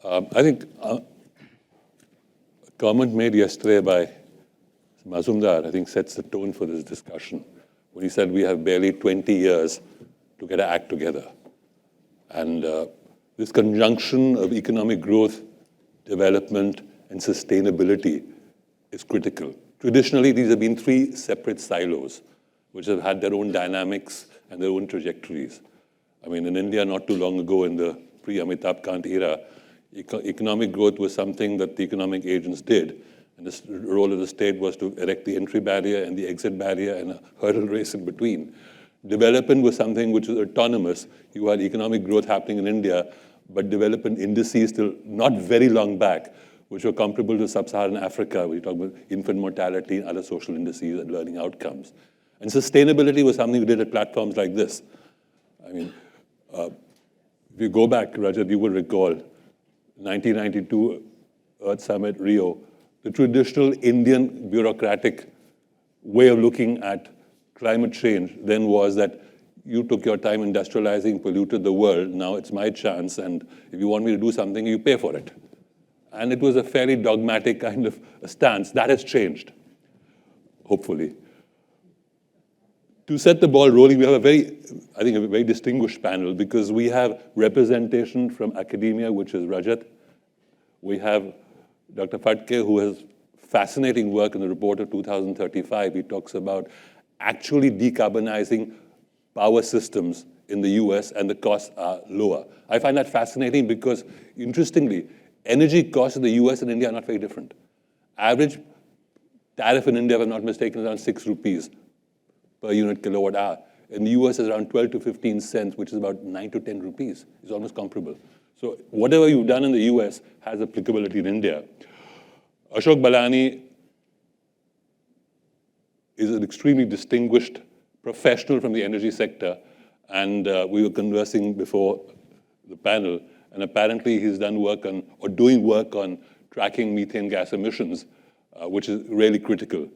I think a comment made yesterday by Mazumdar, I think, sets the tone for this discussion when he said we have barely 20 years to get our act together. And this conjunction of economic growth, development, and sustainability is critical. Traditionally, these have been three separate silos, which have had their own dynamics and their own trajectories. I mean, in India, not too long ago, in the pre-Amitabh Kant era, economic growth was something that the economic agents did. And the role of the state was to erect the entry barrier and the exit barrier and a hurdle race in between. Development was something which was autonomous. You had economic growth happening in India, but development indices till not very long back, which were comparable to sub-Saharan Africa, where you talk about infant mortality and other social indices and learning outcomes. And sustainability was something we did at platforms like this. I mean, if you go back, Rajat, you will recall 1992 Earth Summit, Rio. The traditional Indian bureaucratic way of looking at climate change then was that you took your time industrializing, polluted the world, now it's my chance, and if you want me to do something, you pay for it. And it was a fairly dogmatic kind of a stance. That has changed, hopefully. To set the ball rolling, we have a very distinguished panel because we have representation from academia, which is Rajat. We have Dr. Fatke, who has fascinating work in the report of 2035. He talks about actually decarbonizing power systems in the US, and the costs are lower. I find that fascinating because, interestingly, energy costs in the US and India are not very different. Average tariff in India, if I'm not mistaken, is around 6 rupees per unit kilowatt hour. In the US, is around 12 to 15 cents, which is about 9 to 10 rupees. It's almost comparable. So whatever you've done in the US has applicability in India. Ashok Balani is an extremely distinguished professional from the energy sector, and we were conversing before the panel, and apparently he's done work on, or doing work on, tracking methane gas emissions, which is really critical.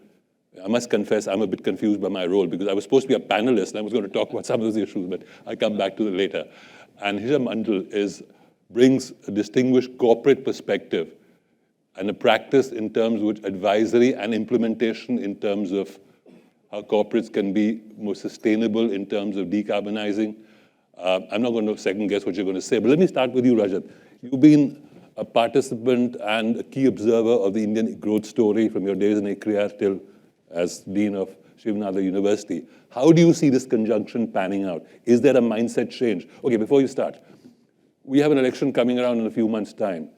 I must confess, I'm a bit confused by my role because I was supposed to be a panelist and I was going to talk about some of those issues, but I'll come back to it later. And Hisham Mandal brings a distinguished corporate perspective and a practice in terms of which advisory and implementation in terms of how corporates can be more sustainable in terms of decarbonizing. I'm not going to second guess what you're going to say, but let me start with you, Rajat. You've been a participant and a key observer of the Indian growth story from your days in ICRIER till as Dean of Shivananda University. How do you see this conjunction panning out? Is there a mindset change? Okay, before you start, we have an election coming around in a few months' time.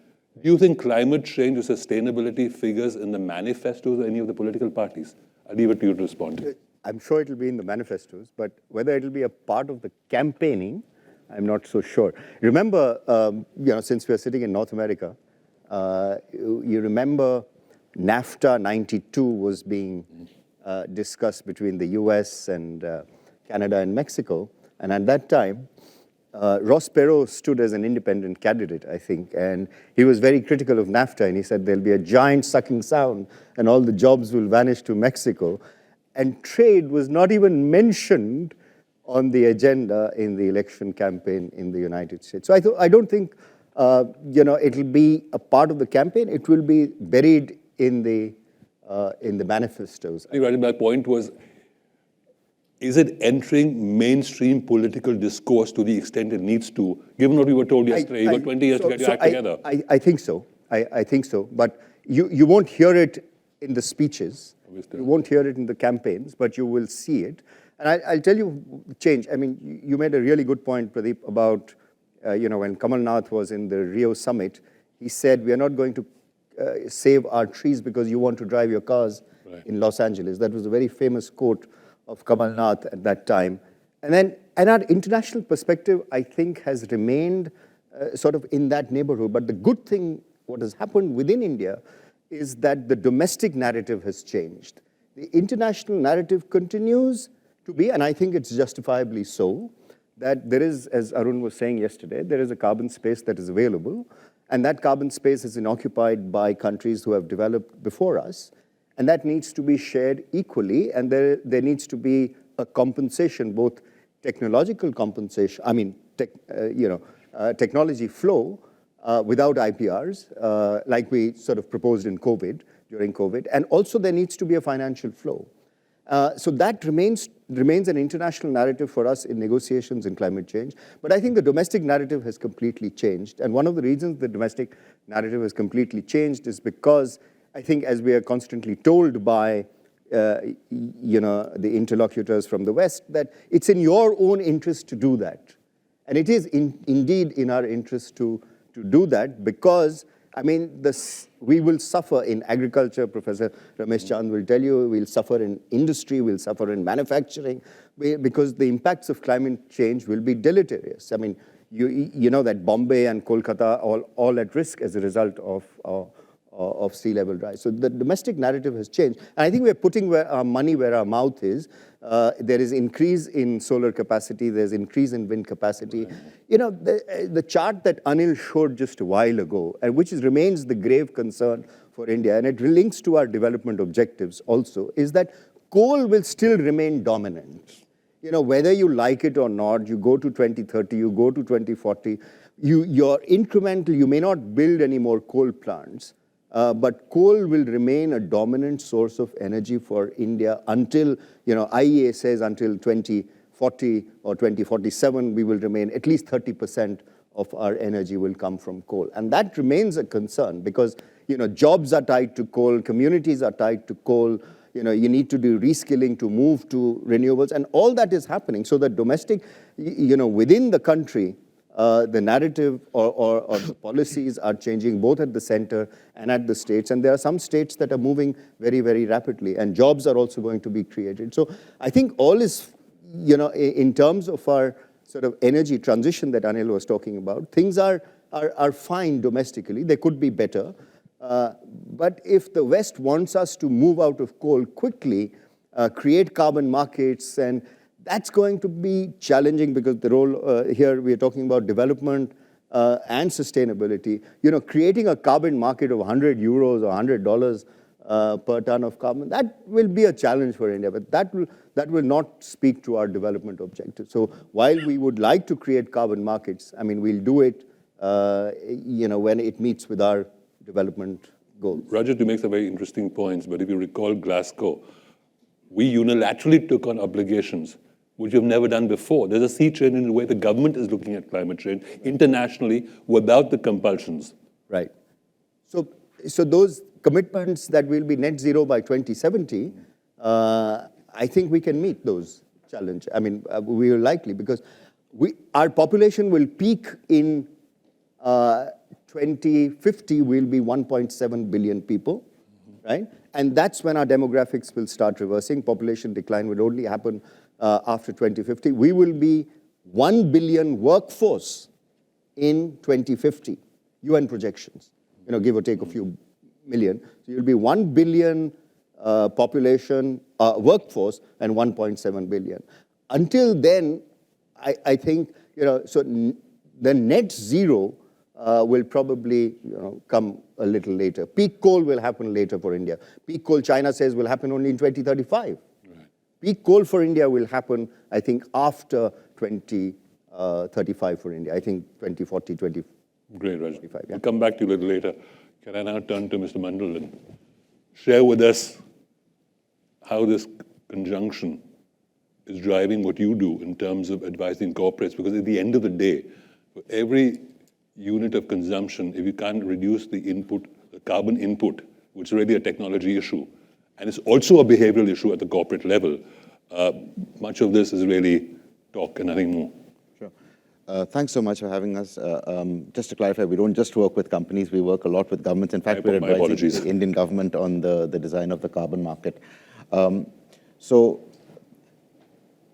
Do you think climate change or sustainability figures in the manifestos of any of the political parties? I'll leave it to you to respond. I'm sure it'll be in the manifestos, but whether it'll be a part of the campaigning, I'm not so sure. Remember, since we're sitting in North America, you remember NAFTA 92 was being discussed between the US and Canada and Mexico. And at that time, Ross Perot stood as an independent candidate, I think, and he was very critical of NAFTA, and he said there'll be a giant sucking sound and all the jobs will vanish to Mexico. And trade was not even mentioned on the agenda in the election campaign in the United States. So I don't think it'll be a part of the campaign. It will be buried in the manifestos. My point was, is it entering mainstream political discourse to the extent it needs to? Given what we were told yesterday, you've got 20 years to get your act together. I think so. I think so. But you won't hear it in the speeches. You won't hear it in the campaigns, but you will see it. And I'll tell you change. I mean, you made a really good point, Pradeep, about when Kamal Nath was in the Rio summit, he said, we are not going to save our trees because you want to drive your cars in Los Angeles. That was a very famous quote of Kamal Nath at that time. And our international perspective, I think, has remained sort of in that neighborhood. But the good thing, what has happened within India, is that the domestic narrative has changed. The international narrative continues to be, and I think it's justifiably so, that there is, as Arun was saying yesterday, there is a carbon space that is available, and that carbon space is occupied by countries who have developed before us, and that needs to be shared equally, and there needs to be a compensation, both technological compensation, technology flow, without IPRs, like we sort of proposed in COVID, during COVID. And also there needs to be a financial flow. So that remains an international narrative for us in negotiations in climate change. But I think the domestic narrative has completely changed. And one of the reasons the domestic narrative has completely changed is because I think, as we are constantly told by the interlocutors from the West, that it's in your own interest to do that. And it is indeed in our interest to do that, because I mean, we will suffer in agriculture. Professor Ramesh Chand will tell you, we'll suffer in industry, we'll suffer in manufacturing, because the impacts of climate change will be deleterious. I mean, you know that Bombay and Kolkata are all at risk as a result of sea level rise. So the domestic narrative has changed. And I think we're putting our money where our mouth is. There is increase in solar capacity, there's increase in wind capacity. You know, the chart that Anil showed just a while ago, and which remains the grave concern for India, and it links to our development objectives also, is that coal will still remain dominant. You know, whether you like it or not, you go to 2030, you go to 2040, you're incremental, you may not build any more coal plants, but coal will remain a dominant source of energy for India until, you know, IEA says until 2040 or 2047, we will remain at least 30% of our energy will come from coal. And that remains a concern because, you know, jobs are tied to coal, communities are tied to coal, you know, you need to do reskilling to move to renewables, and all that is happening. So the domestic, you know, within the country, the narrative or the policies are changing both at the center and at the states. And there are some states that are moving very, very rapidly, and jobs are also going to be created. So I think all is, you know, in terms of our sort of energy transition that Anil was talking about, things are fine domestically. They could be better. But if the West wants us to move out of coal quickly, create carbon markets, and that's going to be challenging, because the role here we are talking about development and sustainability. You know, creating a carbon market of 100 euros or $100 per ton of carbon, that will be a challenge for India, but that will not speak to our development objectives. So while we would like to create carbon markets, I mean, we'll do it, you know, when it meets with our development goals. Rajat, you make some very interesting points, but if you recall Glasgow, we unilaterally took on obligations which we've never done before. There's a sea change in the way the government is looking at climate change internationally without the compulsions. Right. So those commitments that will be net zero by 2070, I think we can meet those challenges. I mean, we are likely, because our population will peak in 2050, will be 1.7 billion people, right? And that's when our demographics will start reversing. Population decline will only happen after 2050. We will be 1 billion workforce in 2050, UN projections, you know, give or take a few million. So you'll be 1 billion population, workforce, and 1.7 billion. Until then, I think, you know, so the net zero will probably, you know, come a little later. Peak coal will happen later for India. Peak coal, China says, will happen only in 2035. Peak coal for India will happen, I think, after 2035 for India. I think 2040, 2035. Great, Raj. Yeah. We'll come back to you a little later. Can I now turn to Mr. Mandal and share with us how this conjunction is driving what you do in terms of advising corporates? Because at the end of the day, for every unit of consumption, if you can't reduce the input, the carbon input, which is really a technology issue, and it's also a behavioral issue at the corporate level, much of this is really talk and nothing more. Sure. Thanks so much for having us. Just to clarify, we don't just work with companies, we work a lot with governments. In fact, we're advising the Indian government on the design of the carbon market. So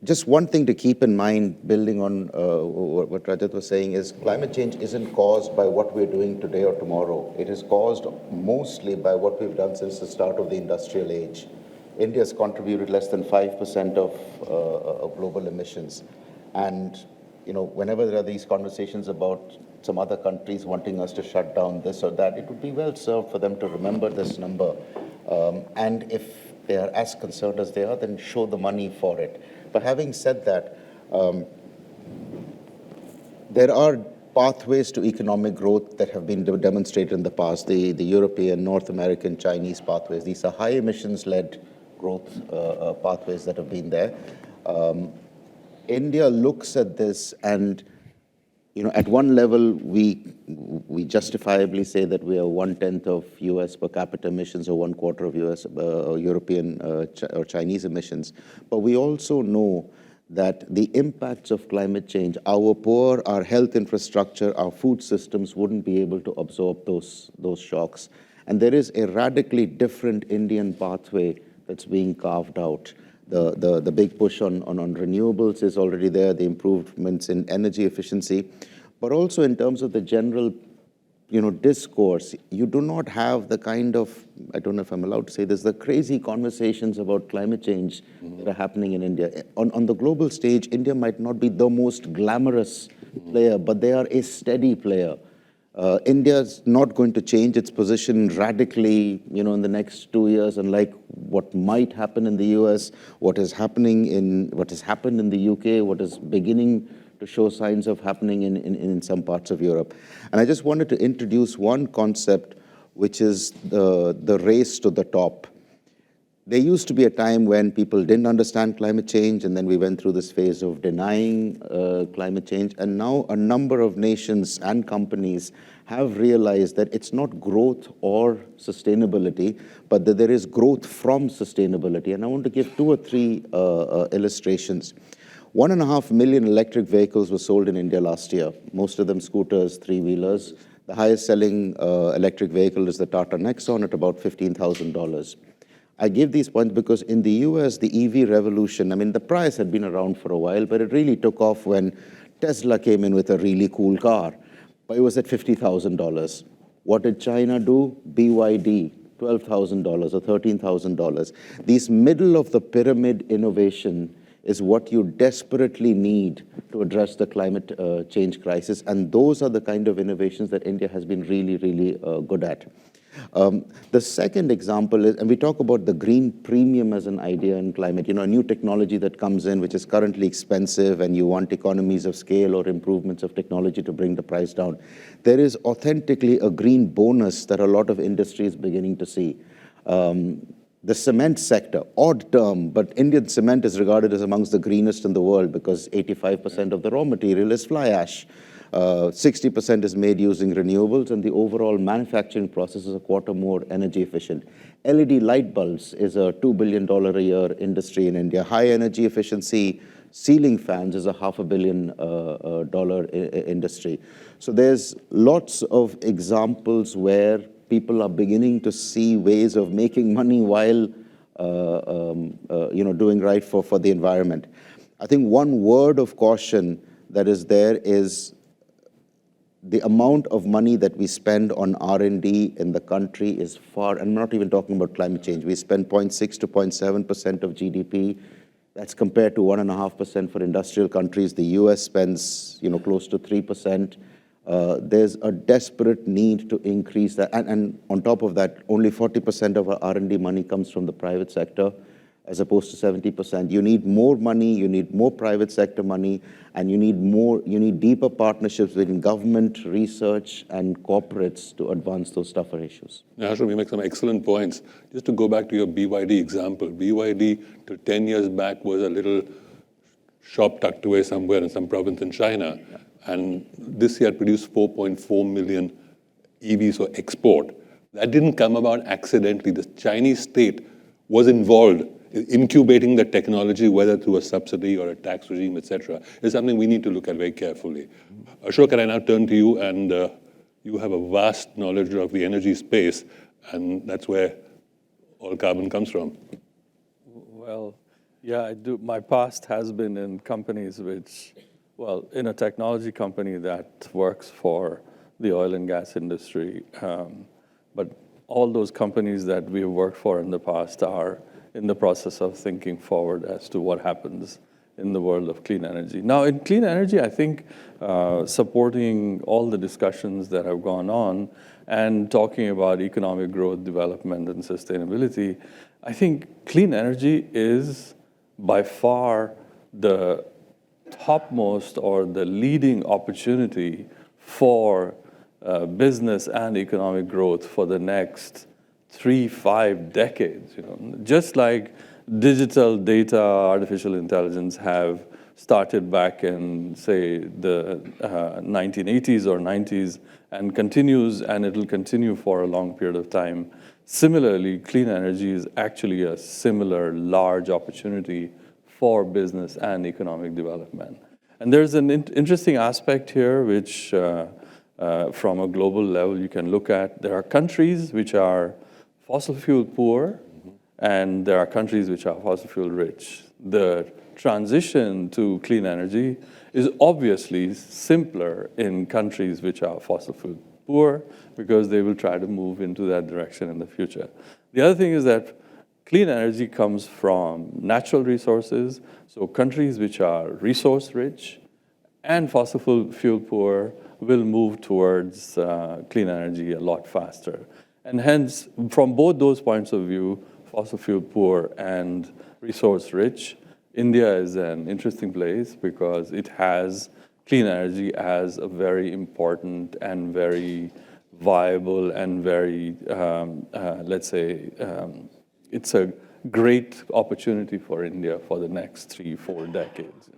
just one thing to keep in mind, building on what Rajat was saying, is climate change isn't caused by what we're doing today or tomorrow. It is caused mostly by what we've done since the start of the industrial age. India's contributed less than 5% of global emissions. And, you know, whenever there are these conversations about some other countries wanting us to shut down this or that, it would be well served for them to remember this number. And if they are as concerned as they are, then show the money for it. But having said that, there are pathways to economic growth that have been demonstrated in the past, the European, North American, Chinese pathways. These are high emissions-led growth pathways that have been there. India looks at this and, at one level, we justifiably say that we are 1/10 of US per capita emissions or 1/4 of US European or Chinese emissions. But we also know that the impacts of climate change, our poor, our health infrastructure, our food systems wouldn't be able to absorb those shocks. And there is a radically different Indian pathway that's being carved out. The big push on renewables is already there, the improvements in energy efficiency, but also in terms of the general discourse, you do not have the kind of, I don't know if I'm allowed to say this, the crazy conversations about climate change that are happening in India. On the global stage, India might not be the most glamorous player, but they are a steady player. India's not going to change its position radically, in the next 2 years, unlike what might happen in the US, what has happened in the UK, what is beginning to show signs of happening in some parts of Europe. And I just wanted to introduce one concept, which is the race to the top. There used to be a time when people didn't understand climate change, and then we went through this phase of denying climate change. And now a number of nations and companies have realized that it's not growth or sustainability, but that there is growth from sustainability. And I want to give 2 or 3 illustrations. 1.5 million electric vehicles were sold in India last year, most of them scooters, 3-wheelers. The highest selling electric vehicle is the Tata Nexon at about $15,000. I give these points because in the US, the EV revolution, the price had been around for a while, but it really took off when Tesla came in with a really cool car. But it was at $50,000. What did China do? BYD, $12,000 or $13,000. These middle of the pyramid innovation is what you desperately need to address the climate change crisis. And those are the kind of innovations that India has been really, really good at. The second example is, and we talk about the green premium as an idea in climate, a new technology that comes in, which is currently expensive, and you want economies of scale or improvements of technology to bring the price down. There is authentically a green bonus that a lot of industry is beginning to see. The cement sector, odd term, but Indian cement is regarded as amongst the greenest in the world because 85% of the raw material is fly ash. 60% is made using renewables, and the overall manufacturing process is 1/4 more energy efficient. LED light bulbs is a $2 billion a year industry in India. High energy efficiency ceiling fans is a $500 million industry. So there's lots of examples where people are beginning to see ways of making money while doing right for the environment. I think one word of caution that is there is the amount of money that we spend on R&D in the country is far, and I'm not even talking about climate change. We spend 0.6 to 0.7% of GDP. That's compared to 1.5% for industrial countries. The US spends, close to 3%. There's a desperate need to increase that. And on top of that, only 40% of our R&D money comes from the private sector, as opposed to 70%. You need more money, you need more private sector money, and you need deeper partnerships between government, research, and corporates to advance those tougher issues. Ashram, you make some excellent points. Just to go back to your BYD example, BYD till 10 years back was a little shop tucked away somewhere in some province in China. Yeah. And this year produced 4.4 million EVs for export. That didn't come about accidentally. The Chinese state was involved in incubating the technology, whether through a subsidy or a tax regime, etc. Is something we need to look at very carefully. Ashok, can I now turn to you? And you have a vast knowledge of the energy space, and that's where all carbon comes from. Well, yeah, I do. My past has been in companies which, in a technology company that works for the oil and gas industry. But all those companies that we've worked for in the past are in the process of thinking forward as to what happens in the world of clean energy. Now, in clean energy, I think supporting all the discussions that have gone on and talking about economic growth, development, and sustainability, I think clean energy is by far the topmost or the leading opportunity for business and economic growth for the next 3-5 decades. Just like digital data, artificial intelligence have started back in, say, the 1980s or 90s and continues, and it'll continue for a long period of time. Similarly, clean energy is actually a similar large opportunity for business and economic development. And there's an interesting aspect here, which from a global level you can look at. There are countries which are fossil fuel poor, and there are countries which are fossil fuel rich. The transition to clean energy is obviously simpler in countries which are fossil fuel poor, because they will try to move into that direction in the future. The other thing is that clean energy comes from natural resources, so countries which are resource rich and fossil fuel poor will move towards clean energy a lot faster. And hence, from both those points of view, fossil fuel poor and resource rich, India is an interesting place because it has clean energy as a very important and very viable and very, let's say, it's a great opportunity for India for the next 3-4 decades.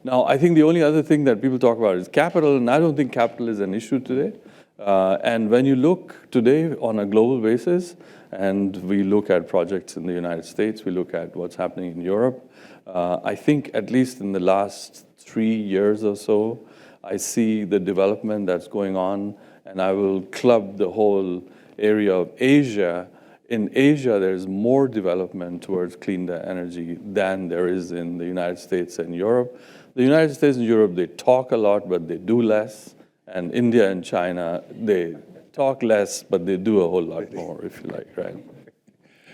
Now, I think the only other thing that people talk about is capital, and I don't think capital is an issue today. And when you look today on a global basis, and we look at projects in the United States, we look at what's happening in Europe, I think at least in the last 3 years or so, I see the development that's going on, and I will club the whole area of Asia. In Asia, there's more development towards clean energy than there is in the United States and Europe. The United States and Europe, they talk a lot, but they do less. And India and China, they talk less, but they do a whole lot more, if you like, right?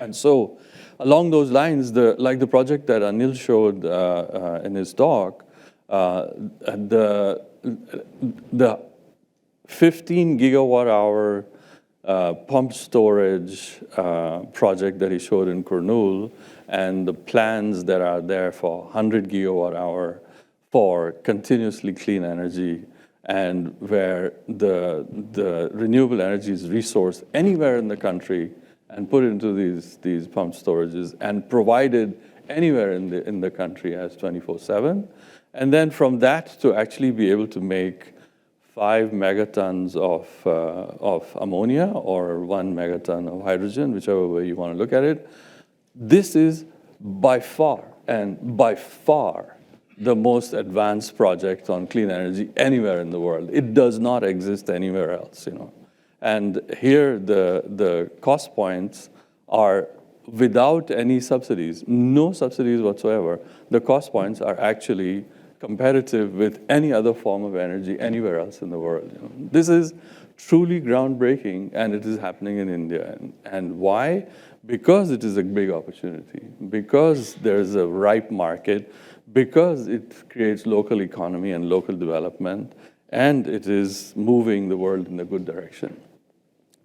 And so along those lines, like the project that Anil showed in his talk, the 15 gigawatt hour pump storage project that he showed in Kurnool, and the plans that are there for 100 gigawatt hour for continuously clean energy, and where the renewable energy is resourced anywhere in the country and put into these pump storages and provided anywhere in the country as 24/7. And then from that to actually be able to make 5 megatons of ammonia or 1 megaton of hydrogen, whichever way you want to look at it. This is by far the most advanced project on clean energy anywhere in the world. It does not exist anywhere else, And here the cost points are without any subsidies, no subsidies whatsoever. The cost points are actually competitive with any other form of energy anywhere else in the world. This is truly groundbreaking, and it is happening in India. And why? Because it is a big opportunity, because there's a ripe market, because it creates local economy and local development, and it is moving the world in a good direction.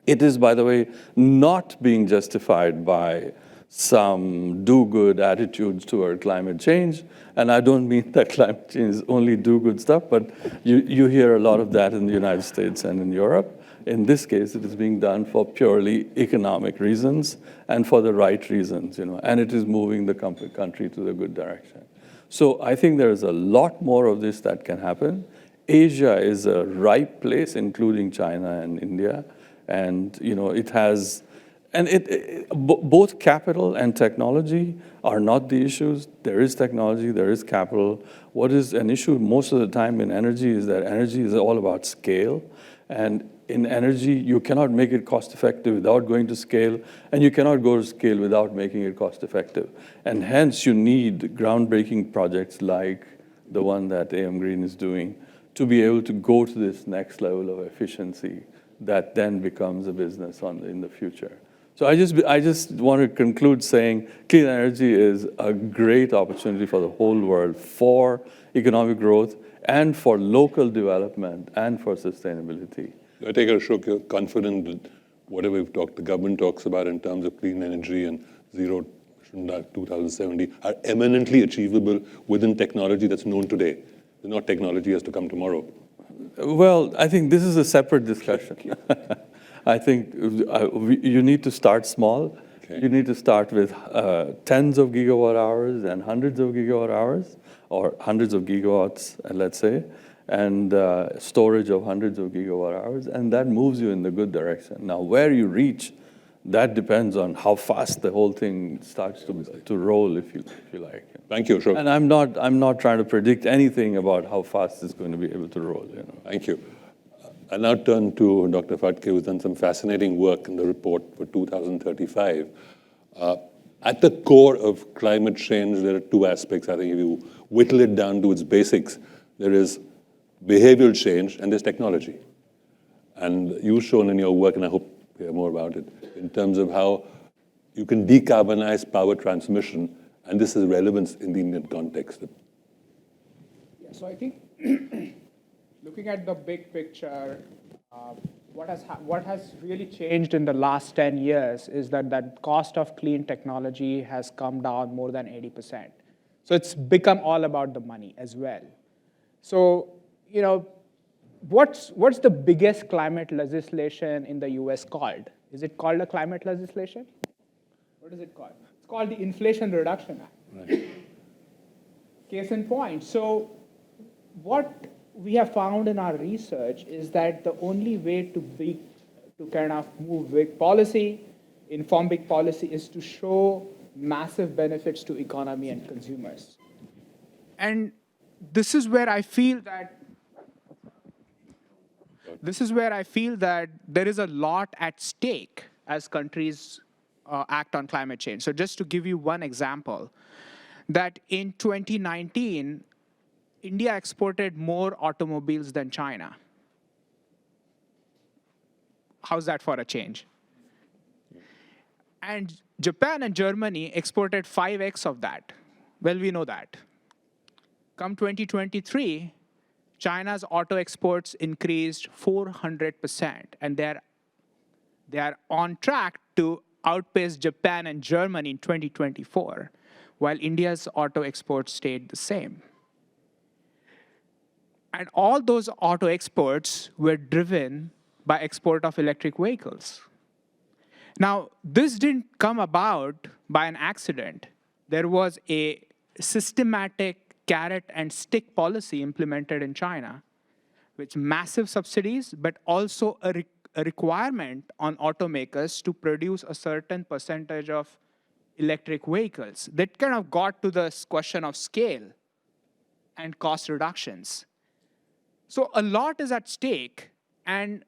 It is, by the way, not being justified by some do-good attitudes toward climate change. And I don't mean that climate change is only do-good stuff, but you hear a lot of that in the United States and in Europe. In this case, it is being done for purely economic reasons and for the right reasons, and it is moving the country to the good direction. So I think there's a lot more of this that can happen. Asia is a ripe place, including China and India. And, it has, and both capital and technology are not the issues. There is technology, there is capital. What is an issue most of the time in energy is that energy is all about scale. And in energy, you cannot make it cost effective without going to scale, and you cannot go to scale without making it cost effective. And hence, you need groundbreaking projects like the one that AM Green is doing to be able to go to this next level of efficiency that then becomes a business in the future. So I just want to conclude saying clean energy is a great opportunity for the whole world, for economic growth and for local development and for sustainability. I take it, Ashok, you're confident that whatever the government talks about in terms of clean energy and zero 2070 are eminently achievable within technology that's known today. It's not technology has to come tomorrow. Well, I think this is a separate discussion. I think you need to start small. Okay. You need to start with tens of gigawatt hours and hundreds of gigawatt hours, or hundreds of gigawatts, let's say, and storage of hundreds of gigawatt hours, and that moves you in the good direction. Now, where you reach, that depends on how fast the whole thing starts to roll, if you like. Thank you, Ashok. And I'm not trying to predict anything about how fast it's going to be able to roll. Thank you. I now turn to Dr. Phadke, who's done some fascinating work in the report for 2035. At the core of climate change, there are two aspects. I think if you whittle it down to its basics, there is behavioral change and there's technology. And you've shown in your work, and I hope you hear more about it, in terms of how you can decarbonize power transmission, and this is relevance in the Indian context. Yeah, so I think looking at the big picture, what has really changed in the last 10 years is that cost of clean technology has come down more than 80%. So it's become all about the money as well. So, what's the biggest climate legislation in the US called? Is it called a climate legislation? What is it called? It's called the Inflation Reduction Act. Right. Case in point. So what we have found in our research is that the only way to kind of move big policy, inform big policy, is to show massive benefits to economy and consumers. And this is where I feel that there is a lot at stake as countries act on climate change. So just to give you one example, that in 2019, India exported more automobiles than China. How's that for a change? And Japan and Germany exported 5x of that. Well, we know that. Come 2023, China's auto exports increased 400%, and they are on track to outpace Japan and Germany in 2024, while India's auto exports stayed the same. And all those auto exports were driven by export of electric vehicles. Now, this didn't come about by an accident. There was a systematic carrot and stick policy implemented in China, with massive subsidies, but also a requirement on automakers to produce a certain percentage of electric vehicles. That kind of got to this question of scale and cost reductions. So a lot is at stake, and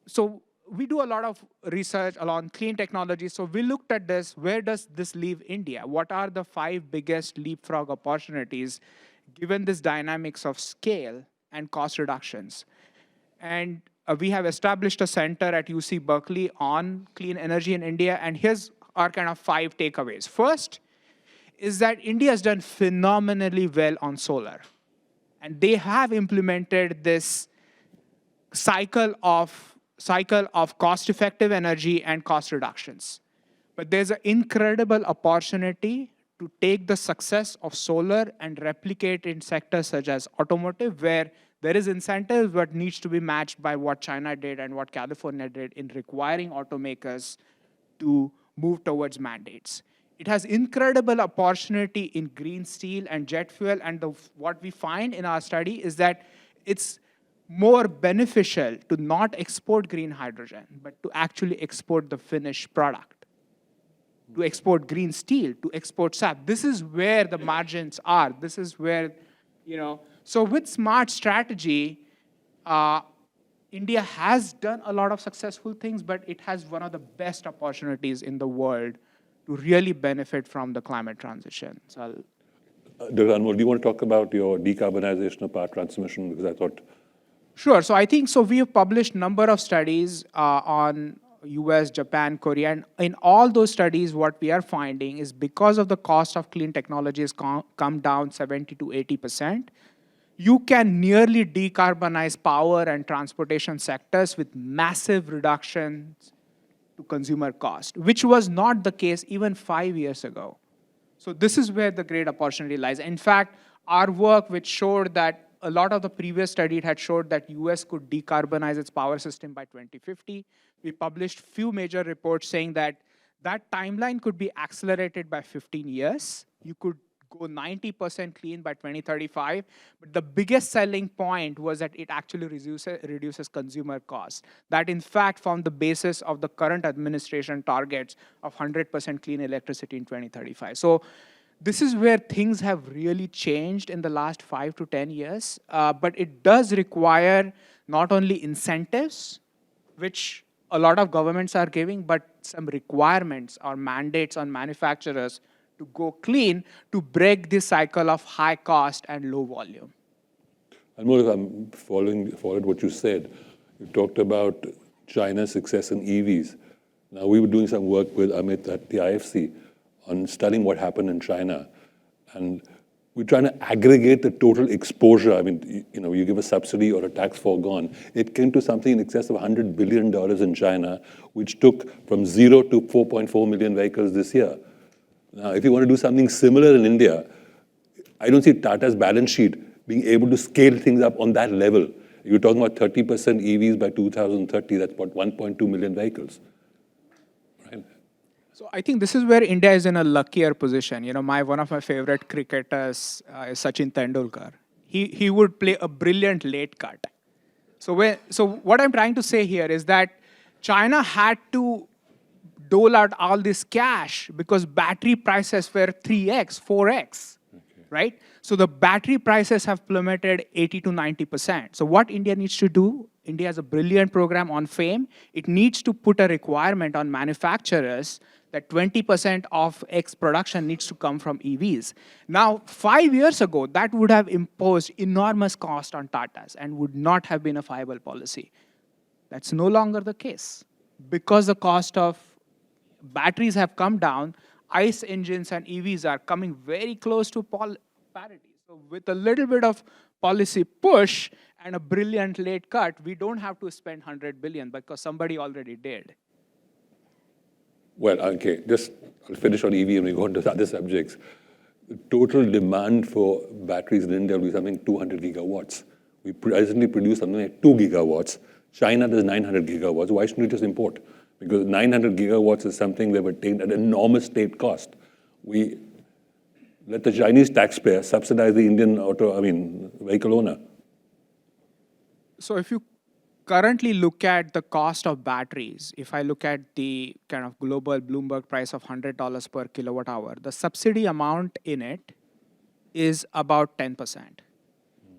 so we do a lot of research along clean technology. So we looked at this. Where does this leave India? What are the 5 biggest leapfrog opportunities given this dynamics of scale and cost reductions? And we have established a center at UC Berkeley on clean energy in India, and here's our kind of 5 takeaways. First is that India has done phenomenally well on solar. And they have implemented this cycle of cost-effective energy and cost reductions. But there's an incredible opportunity to take the success of solar and replicate in sectors such as automotive, where there is incentive but needs to be matched by what China did and what California did in requiring automakers to move towards mandates. It has incredible opportunity in green steel and jet fuel, and what we find in our study is that it's more beneficial to not export green hydrogen, but to actually export the finished product, to export green steel, to export SAP. This is where the margins are. This is where, so with smart strategy, India has done a lot of successful things, but it has one of the best opportunities in the world to really benefit from the climate transition. So Dr. Anmol, do you want to talk about your decarbonization of power transmission? Because I thought... Sure. So I think, we have published a number of studies on US, Japan, Korea, and in all those studies, what we are finding is because of the cost of clean technologies come down 70 to 80%, you can nearly decarbonize power and transportation sectors with massive reductions to consumer cost, which was not the case even 5 years ago. So this is where the great opportunity lies. In fact, our work which showed that a lot of the previous study had showed that US could decarbonize its power system by 2050. We published few major reports saying that that timeline could be accelerated by 15 years. You could go 90% clean by 2035. But the biggest selling point was that it actually reduces consumer costs. That, in fact, formed the basis of the current administration targets of 100% clean electricity in 2035. So this is where things have really changed in the last 5 to 10 years. But it does require not only incentives, which a lot of governments are giving, but some requirements or mandates on manufacturers to go clean to break this cycle of high cost and low volume. Anmol, if I'm followed what you said, you talked about China's success in EVs. Now, we were doing some work with Amit at the IFC on studying what happened in China. And we're trying to aggregate the total exposure. I mean, you give a subsidy or a tax foregone. It came to something in excess of $100 billion in China, which took from 0 to 4.4 million vehicles this year. Now, if you want to do something similar in India, I don't see Tata's balance sheet being able to scale things up on that level. You're talking about 30% EVs by 2030. That's about 1.2 million vehicles. Right? So I think this is where India is in a luckier position. One of my favorite cricketers is Sachin Tendulkar. He would play a brilliant late cut. So what I'm trying to say here is that China had to dole out all this cash because battery prices were 3x, 4x, right? So the battery prices have plummeted 80 to 90%. So what India needs to do, India has a brilliant program on FAME. It needs to put a requirement on manufacturers that 20% of X production needs to come from EVs. Now, 5 years ago, that would have imposed enormous cost on Tatas and would not have been a viable policy. That's no longer the case. Because the cost of batteries have come down, ICE engines and EVs are coming very close to parity. So with a little bit of policy push and a brilliant late cut, we don't have to spend 100 billion because somebody already did. Well, okay, I'll finish on EV and we go on to other subjects. The total demand for batteries in India will be something 200 gigawatts. We presently produce something like 2 gigawatts. China does 900 gigawatts. Why shouldn't we just import? Because 900 gigawatts is something they've attained at enormous state cost. We let the Chinese taxpayer subsidize the Indian vehicle owner. So if you currently look at the cost of batteries, if I look at the kind of global Bloomberg price of $100 per kilowatt hour, the subsidy amount in it is about 10%.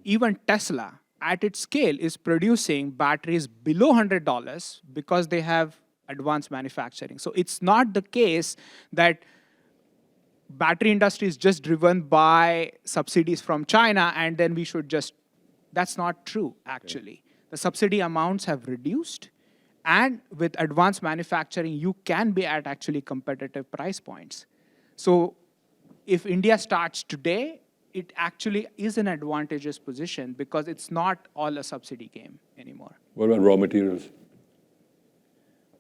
Even Tesla, at its scale, is producing batteries below $100 because they have advanced manufacturing. So it's not the case that battery industry is just driven by subsidies from China and then we should that's not true, actually. Okay. The subsidy amounts have reduced, and with advanced manufacturing, you can be at actually competitive price points. So if India starts today, it actually is an advantageous position because it's not all a subsidy game anymore. What about raw materials?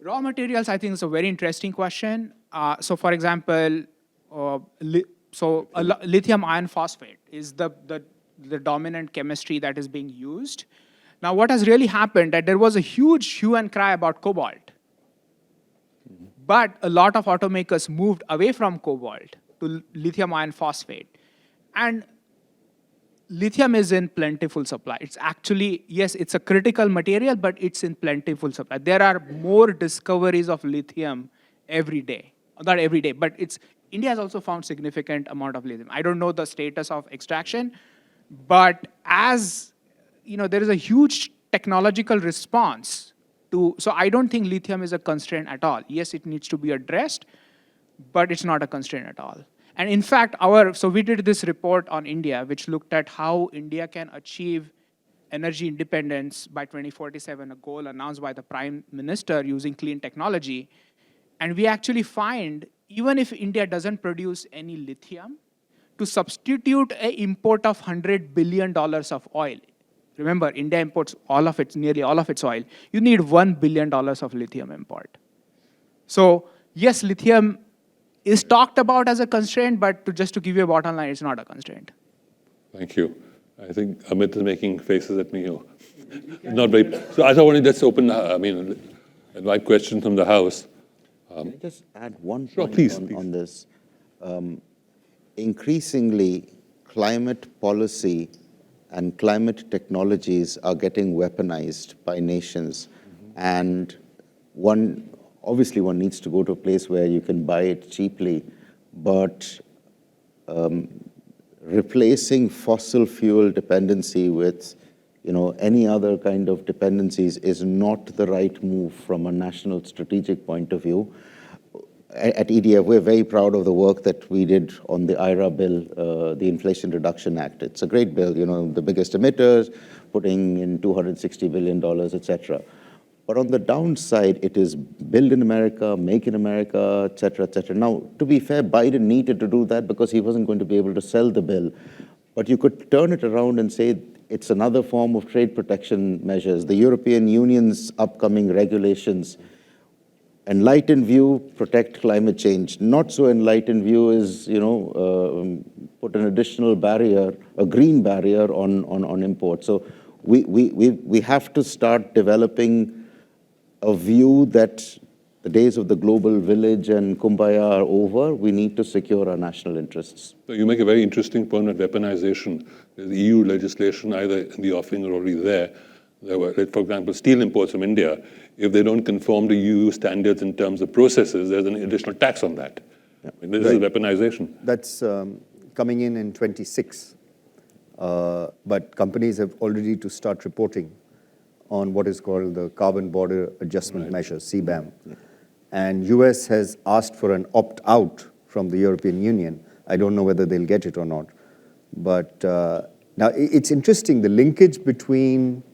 Raw materials, I think, is a very interesting question. So for example, lithium iron phosphate is the dominant chemistry that is being used. Now, what has really happened that there was a huge hue and cry about cobalt. But a lot of automakers moved away from cobalt to lithium iron phosphate. And lithium is in plentiful supply. It's actually, yes, it's a critical material, but it's in plentiful supply. There are more discoveries of lithium every day. Not every day, but India has also found significant amount of lithium. I don't know the status of extraction, but there is a huge technological response so I don't think lithium is a constraint at all. Yes, it needs to be addressed, but it's not a constraint at all. And in fact, so we did this report on India, which looked at how India can achieve energy independence by 2047, a goal announced by the Prime Minister using clean technology. And we actually find, even if India doesn't produce any lithium, to substitute an import of $100 billion of oil. Remember, India imports nearly all of its oil. You need $1 billion of lithium import. So yes, lithium is talked about as a constraint, but just to give you a bottom line, it's not a constraint. Thank you. I think Amit is making faces at me here. Not very. So I wanted to just open, invite questions from the House. Can I just add one Sure, point please. on this? Increasingly, climate policy and climate technologies are getting weaponized by nations. And obviously one needs to go to a place where you can buy it cheaply, but replacing fossil fuel dependency with any other kind of dependencies is not the right move from a national strategic point of view. At EDF, we're very proud of the work that we did on the IRA bill, the Inflation Reduction Act. It's a great bill, the biggest emitters, putting in $260 billion, et cetera. But on the downside, it is build in America, make in America, et cetera, et cetera. Now, to be fair, Biden needed to do that because he wasn't going to be able to sell the bill. But you could turn it around and say it's another form of trade protection measures. The European Union's upcoming regulations, enlightened view, protect climate change. Not so enlightened view is, put an additional barrier, a green barrier on imports. So we have to start developing a view that the days of the global village and kumbaya are over. We need to secure our national interests. So you make a very interesting point of weaponization. There's EU legislation either in the offing or already there. There were, for example, steel imports from India. If they don't conform to EU standards in terms of processes, there's an additional tax on that. Yeah. This is weaponization. That's coming in 26. But companies have already to start reporting on what is called the Carbon Border Adjustment Measure, CBAM. Yeah. And US has asked for an opt-out from the European Union. I don't know whether they'll get it or not. But now it's interesting, the linkage between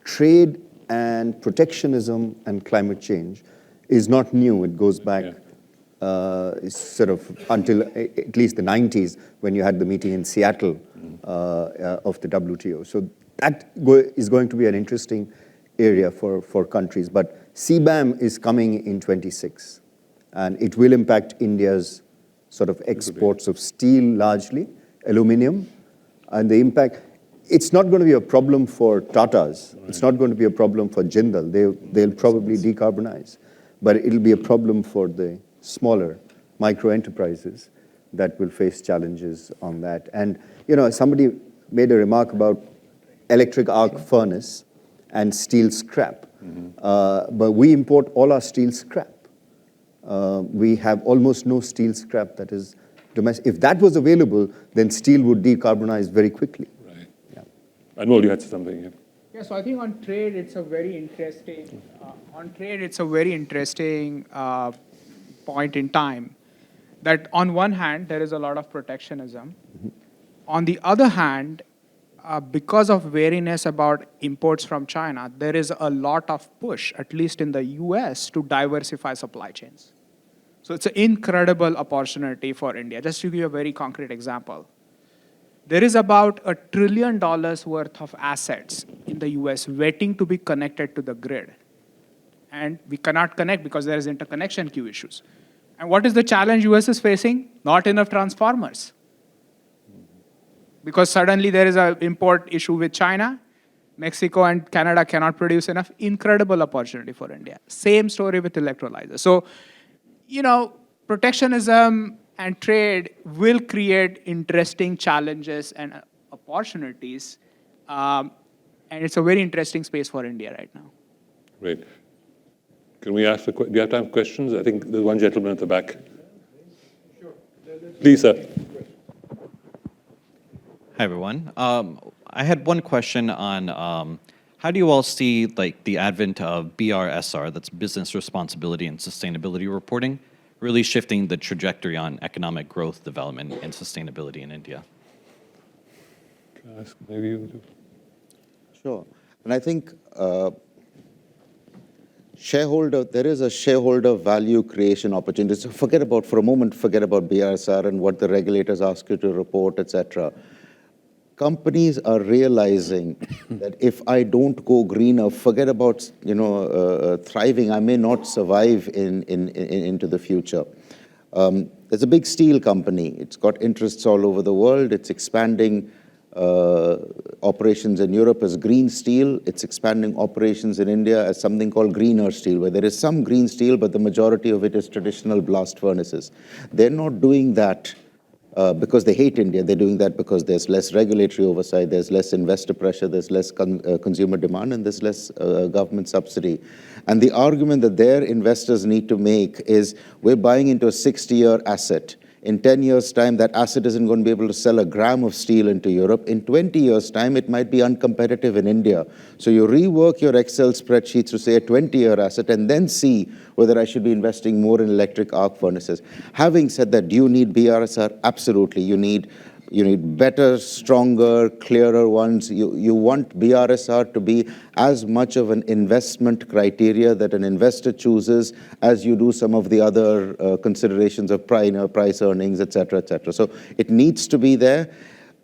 trade and protectionism and climate change is not new. It goes back sort of until at least the 90s when you had the meeting in Seattle of the WTO. So that is going to be an interesting area for countries. But CBAM is coming in 26, and it will impact India's sort of exports of steel largely, aluminum, and the impact. It's not going to be a problem for Tatas. Right. It's not going to be a problem for Jindal. They'll probably decarbonize. But it'll be a problem for the smaller micro enterprises that will face challenges on that. And, somebody made a remark about electric arc furnace and steel scrap. But we import all our steel scrap. We have almost no steel scrap that is domestic. If that was available, then steel would decarbonize very quickly. Anmol, you had something here. Yeah, so I think on trade, it's a very interesting. Point in time. That on one hand, there is a lot of protectionism. On the other hand, because of wariness about imports from China, there is a lot of push, at least in the US, to diversify supply chains. So it's an incredible opportunity for India. Just to give you a very concrete example. There is about $1 trillion worth of assets in the US waiting to be connected to the grid. And we cannot connect because there is interconnection queue issues. And what is the challenge US is facing? Not enough transformers. Because suddenly there is an import issue with China. Mexico and Canada cannot produce enough. Incredible opportunity for India. Same story with electrolyzers. So, protectionism and trade will create interesting challenges and opportunities. And it's a very interesting space for India right now. Great. Can we ask, do you have time for questions? I think there's one gentleman at the back. Sure. Please, sir. Hi, everyone. I had one question on how do you all see the advent of BRSR, that's business responsibility and sustainability reporting, really shifting the trajectory on economic growth, development, and sustainability in India? Can I ask, maybe you do? Sure. And I think there is a shareholder value creation opportunity. So forget about BRSR and what the regulators ask you to report, et cetera. Companies are realizing that if I don't go greener, forget about thriving, I may not survive into the future. There's a big steel company. It's got interests all over the world. It's expanding operations in Europe as green steel. It's expanding operations in India as something called greener steel, where there is some green steel, but the majority of it is traditional blast furnaces. They're not doing that because they hate India. They're doing that because there's less regulatory oversight, there's less investor pressure, there's less consumer demand, and there's less government subsidy. And the argument that their investors need to make is, we're buying into a 60-year asset. In 10 years' time, that asset isn't going to be able to sell a gram of steel into Europe. In 20 years' time, it might be uncompetitive in India. So you rework your Excel spreadsheets to say a 20-year asset and then see whether I should be investing more in electric arc furnaces. Having said that, do you need BRSR? Absolutely. You need better, stronger, clearer ones. You want BRSR to be as much of an investment criteria that an investor chooses as you do some of the other considerations of price earnings, et cetera, et cetera. So it needs to be there.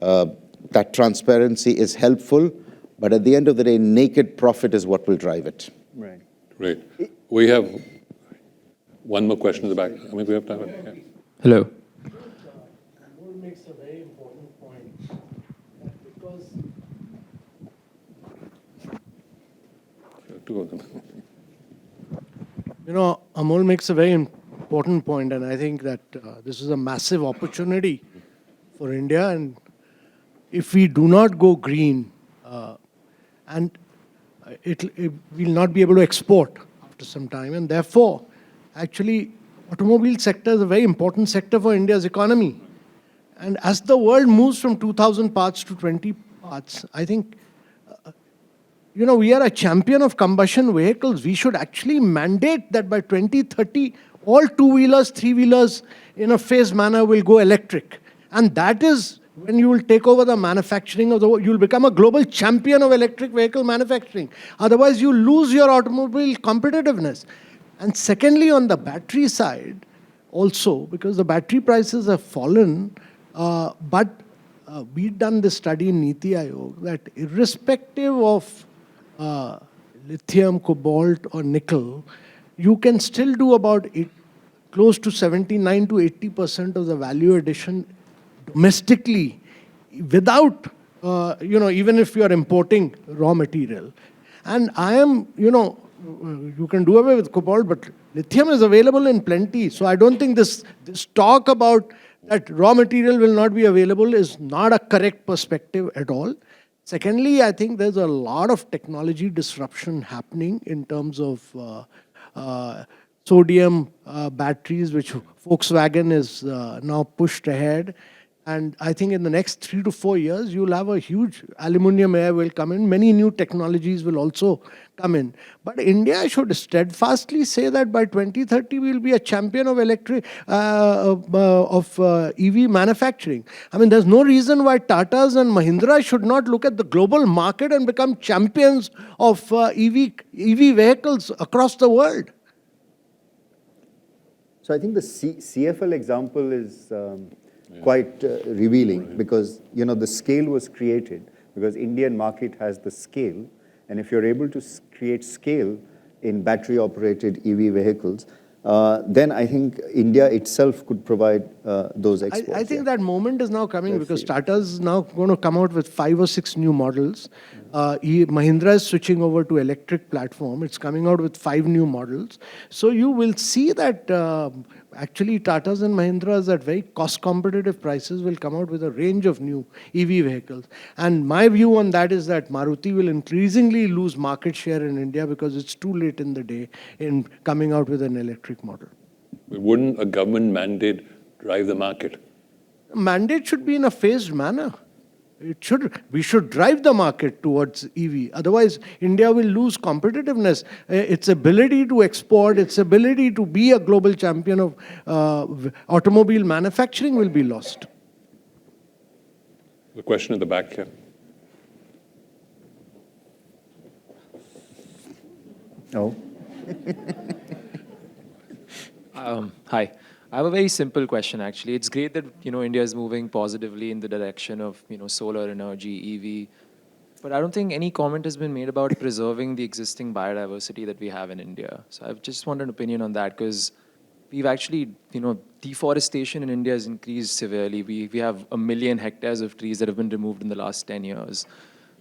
That transparency is helpful, but at the end of the day, naked profit is what will drive it. Right. Great. We have one more question in the back. Amit, we have time? Yeah. Hello. Kapoor makes a very important point that because Two of them. Amol makes a very important point, and I think that this is a massive opportunity for India. And if we do not go green, and it will not be able to export after some time, and therefore, actually, automobile sector is a very important sector for India's economy. And as the world moves from 2,000 parts to 20 parts, I think, we are a champion of combustion vehicles. We should actually mandate that by 2030, all two-wheelers, three-wheelers in a phased manner will go electric. And that is when you will take over the manufacturing of the world. You'll become a global champion of electric vehicle manufacturing. Otherwise, you lose your automobile competitiveness. And secondly, on the battery side, also, because the battery prices have fallen, but we've done this study in Niti Aayog that irrespective of lithium, cobalt, or nickel, you can still do about close to 79 to 80% of the value addition domestically without, even if you are importing raw material. And you can do away with cobalt, but lithium is available in plenty. So I don't think this talk about that raw material will not be available is not a correct perspective at all. Secondly, I think there's a lot of technology disruption happening in terms of sodium batteries, which Volkswagen is now pushed ahead. And I think in the next 3 to 4 years, you'll have a huge aluminum air will come in. Many new technologies will also come in. But India should steadfastly say that by 2030, we'll be a champion of EV manufacturing. I mean, there's no reason why Tatas and Mahindra should not look at the global market and become champions of EV vehicles across the world. So I think the CFL example is quite revealing because, the scale was created because Indian market has the scale. And if you're able to create scale in battery-operated EV vehicles, then I think India itself could provide those exports. I think that moment is now coming because Tata is now going to come out with 5 or 6 new models. Mahindra is switching over to electric platform. It's coming out with 5 new models. So you will see that actually Tatas and Mahindras at very cost-competitive prices will come out with a range of new EV vehicles. And my view on that is that Maruti will increasingly lose market share in India because it's too late in the day in coming out with an electric model. Wouldn't a government mandate drive the market? Mandate should be in a phased manner. We should drive the market towards EV. Otherwise, India will lose competitiveness. Its ability to export, its ability to be a global champion of automobile manufacturing will be lost. The question at the back here. No. Hi. I have a very simple question, actually. It's great that, India is moving positively in the direction of, solar energy, EV. But I don't think any comment has been made about preserving the existing biodiversity that we have in India. So I just want an opinion on that because we've actually, deforestation in India has increased severely. We have 1 million hectares of trees that have been removed in the last 10 years.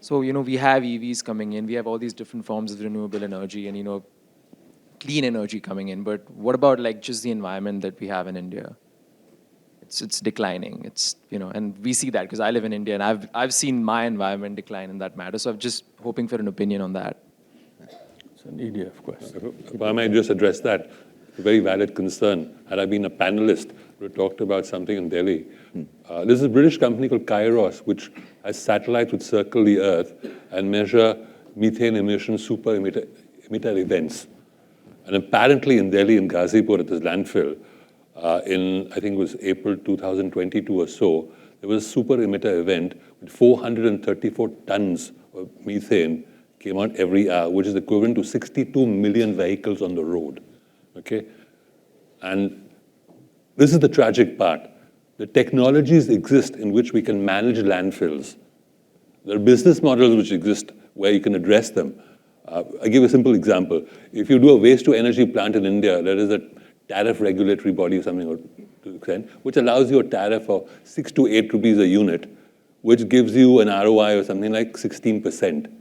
So, we have EVs coming in. We have all these different forms of renewable energy and, clean energy coming in. But what about like just the environment that we have in India? It's declining. And we see that because I live in India and I've seen my environment decline in that matter. So I'm just hoping for an opinion on that. It's an EDF question. If I might just address that, it's a very valid concern. Had I been a panelist, we talked about something in Delhi. There's a British company called Kairos, which has satellites which circle the Earth and measure methane emission super emitter events. And apparently in Delhi, in Ghazipur, at this landfill, in, I think it was April 2022 or so, there was a super emitter event with 434 tons of methane came out every hour, which is equivalent to 62 million vehicles on the road, okay? And this is the tragic part. The technologies exist in which we can manage landfills. There are business models which exist where you can address them. I'll give a simple example. If you do a waste-to-energy plant in India, there is a tariff regulatory body or something to the extent, which allows you a tariff of 6 to 8 rupees a unit, which gives you an ROI of something like 16%.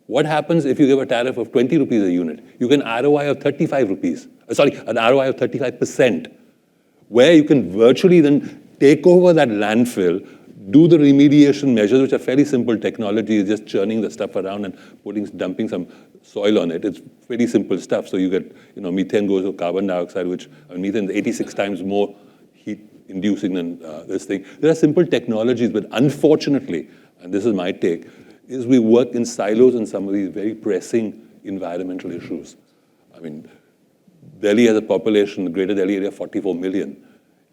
What happens if you give a tariff of 20 rupees a unit? You get an ROI of 35 rupees. An ROI of 35%, where you can virtually then take over that landfill, do the remediation measures, which are fairly simple technology, just churning the stuff around and dumping some soil on it. It's pretty simple stuff. So you get, methane goes to carbon dioxide, which methane is 86 times more heat-inducing than this thing. There are simple technologies, but unfortunately, and this is my take, is we work in silos on some of these very pressing environmental issues. I mean, Delhi has a population, the greater Delhi area, 44 million.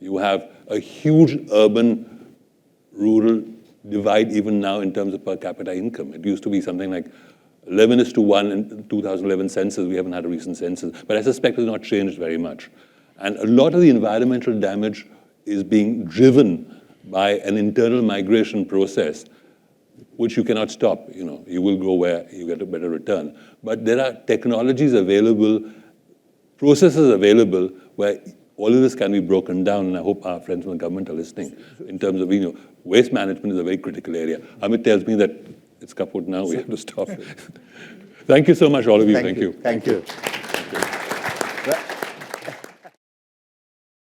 You have a huge urban-rural divide even now in terms of per capita income. It used to be something like 11:1 in 2011 census. We haven't had a recent census, but I suspect it's not changed very much. And a lot of the environmental damage is being driven by an internal migration process, which you cannot stop. You will go where you get a better return. But there are technologies available, processes available where all of this can be broken down, and I hope our friends from the government are listening. In terms of, waste management is a very critical area. Amit tells me that it's kaput now, we have to stop. Thank you so much, all of you. Thank you. Thank you.